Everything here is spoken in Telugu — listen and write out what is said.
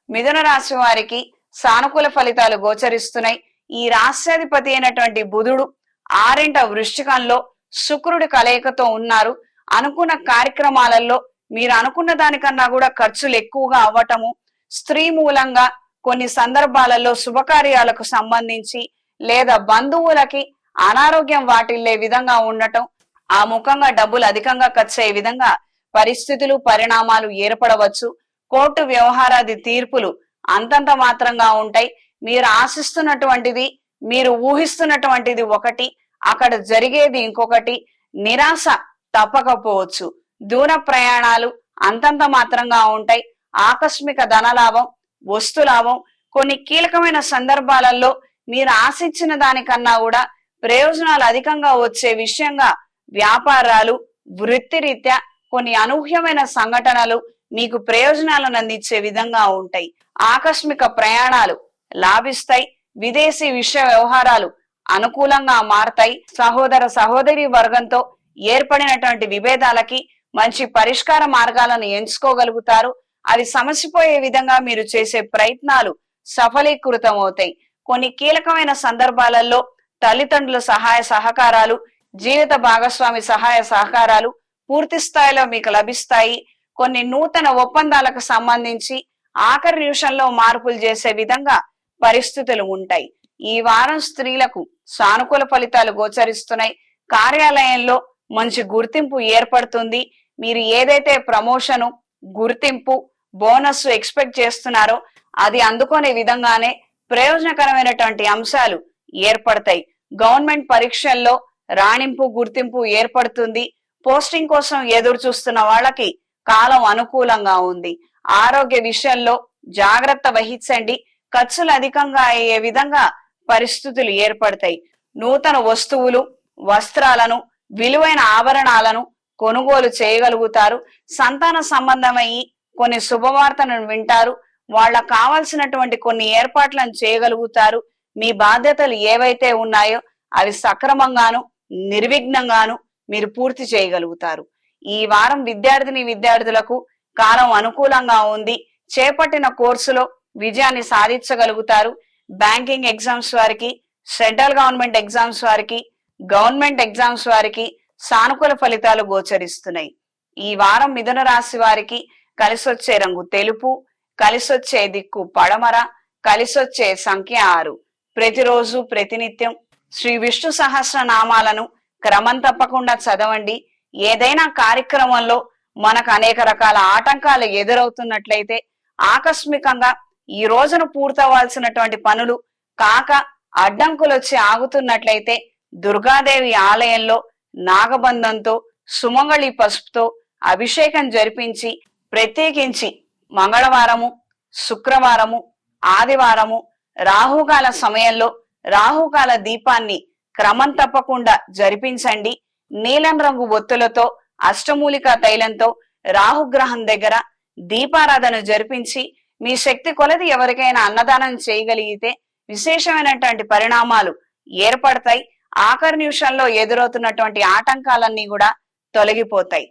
మిథున రాశి వారికి సానుకూల ఫలితాలు గోచరిస్తున్నాయి. ఈ రాష్ట్రాధిపతి అయినటువంటి బుధుడు ఆరింట వృశ్చికంలో శుక్రుడి కలయికతో ఉన్నారు. అనుకున్న కార్యక్రమాలలో మీరు అనుకున్న దానికన్నా కూడా ఖర్చులు ఎక్కువగా అవ్వటము, స్త్రీ మూలంగా కొన్ని సందర్భాలలో శుభకార్యాలకు సంబంధించి లేదా బంధువులకి అనారోగ్యం వాటిల్లే విధంగా ఉండటం, ఆ ముఖంగా డబ్బులు అధికంగా ఖర్చు అయ్యే విధంగా పరిస్థితులు పరిణామాలు ఏర్పడవచ్చు. కోర్టు వ్యవహారాది తీర్పులు అంతంత మాత్రంగా ఉంటాయి. మీరు ఆశిస్తున్నటువంటిది, మీరు ఊహిస్తున్నటువంటిది ఒకటి, అక్కడ జరిగేది ఇంకొకటి. నిరాశ తప్పకపోవచ్చు. దూర ప్రయాణాలు అంతంత మాత్రంగా ఉంటాయి. ఆకస్మిక ధనలాభం, వస్తులాభం, కొన్ని కీలకమైన సందర్భాలలో మీరు ఆశించిన దానికన్నా కూడా ప్రయోజనాలు అధికంగా వచ్చే విషయంగా వ్యాపారాలు, వృత్తిరీత్యా కొన్ని అనూహ్యమైన సంఘటనలు మీకు ప్రయోజనాలను అందించే విధంగా ఉంటాయి. ఆకస్మిక ప్రయాణాలు లాభిస్తాయి. విదేశీ విషయ వ్యవహారాలు అనుకూలంగా మారతాయి. సహోదర సహోదరి వర్గంతో ఏర్పడినటువంటి విభేదాలకి మంచి పరిష్కార మార్గాలను ఎంచుకోగలుగుతారు. అవి సమసిపోయే విధంగా మీరు చేసే ప్రయత్నాలు సఫలీకృతం అవుతాయి. కొన్ని కీలకమైన సందర్భాలలో తల్లిదండ్రుల సహాయ సహకారాలు, జీవిత భాగస్వామి సహాయ సహకారాలు పూర్తి స్థాయిలో మీకు లభిస్తాయి. కొన్ని నూతన ఒప్పందాలకు సంబంధించి ఆఖరి నిమిషంలో మార్పులు చేసే విధంగా పరిస్థితులు ఉంటాయి. ఈ వారం స్త్రీలకు సానుకూల ఫలితాలు గోచరిస్తున్నాయి. కార్యాలయంలో మంచి గుర్తింపు ఏర్పడుతుంది. మీరు ఏదైతే ప్రమోషను, గుర్తింపు, బోనస్ ఎక్స్పెక్ట్ చేస్తున్నారో అది అందుకునే విధంగానే ప్రయోజనకరమైనటువంటి అంశాలు ఏర్పడతాయి. గవర్నమెంట్ పరీక్షల్లో రాణింపు, గుర్తింపు ఏర్పడుతుంది. పోస్టింగ్ కోసం ఎదురు చూస్తున్న వాళ్ళకి కాలం అనుకూలంగా ఉంది. ఆరోగ్య విషయంలో జాగ్రత్త వహించండి. ఖర్చులు అధికంగా అయ్యే విధంగా పరిస్థితులు ఏర్పడతాయి. నూతన వస్తువులు, వస్త్రాలను, విలువైన ఆభరణాలను కొనుగోలు చేయగలుగుతారు. సంతాన సంబంధమయ్యి కొన్ని శుభవార్తలను వింటారు. వాళ్ళకు కావాల్సినటువంటి కొన్ని ఏర్పాట్లను చేయగలుగుతారు. మీ బాధ్యతలు ఏవైతే ఉన్నాయో అవి సక్రమంగాను నిర్విఘ్నంగాను మీరు పూర్తి చేయగలుగుతారు. ఈ వారం విద్యార్థులకు కాలం అనుకూలంగా ఉంది. చేపట్టిన కోర్సులో విజయాన్ని సాధించగలుగుతారు. బ్యాంకింగ్ ఎగ్జామ్స్ వారికి, సెంట్రల్ గవర్నమెంట్ ఎగ్జామ్స్ వారికి, గవర్నమెంట్ ఎగ్జామ్స్ వారికి సానుకూల ఫలితాలు గోచరిస్తున్నాయి. ఈ వారం మిథున రాశి వారికి కలిసొచ్చే రంగు తెలుపు, కలిసొచ్చే దిక్కు పడమర, కలిసొచ్చే సంఖ్య 6. ప్రతిరోజు ప్రతినిత్యం శ్రీ విష్ణు సహస్రనామాలను క్రమం తప్పకుండా చదవండి. ఏదైనా కార్యక్రమంలో మనకు అనేక రకాల ఆటంకాలు ఎదురవుతున్నట్లయితే, ఆకస్మికంగా ఈ రోజున పూర్తవలసినటువంటి పనులు కాక అడ్డంకులు వచ్చి ఆగుతున్నట్లయితే దుర్గాదేవి ఆలయంలో నాగబంధంతో, సుమంగళి పసుపుతో అభిషేకం జరిపించి, ప్రత్యేకించి మంగళవారము, శుక్రవారము, ఆదివారము రాహుకాల సమయంలో రాహుకాల దీపాన్ని క్రమం తప్పకుండా జరిపించండి. నీలం రంగు ఒత్తులతో, అష్టమూలికా తైలంతో రాహుగ్రహం దగ్గర దీపారాధన జరిపించి మీ శక్తి కొలది ఎవరికైనా అన్నదానం చేయగలిగితే విశేషమైనటువంటి పరిణామాలు ఏర్పడతాయి. ఆఖరి నిమిషంలో ఎదురవుతున్నటువంటి ఆటంకాలన్నీ కూడా తొలగిపోతాయి.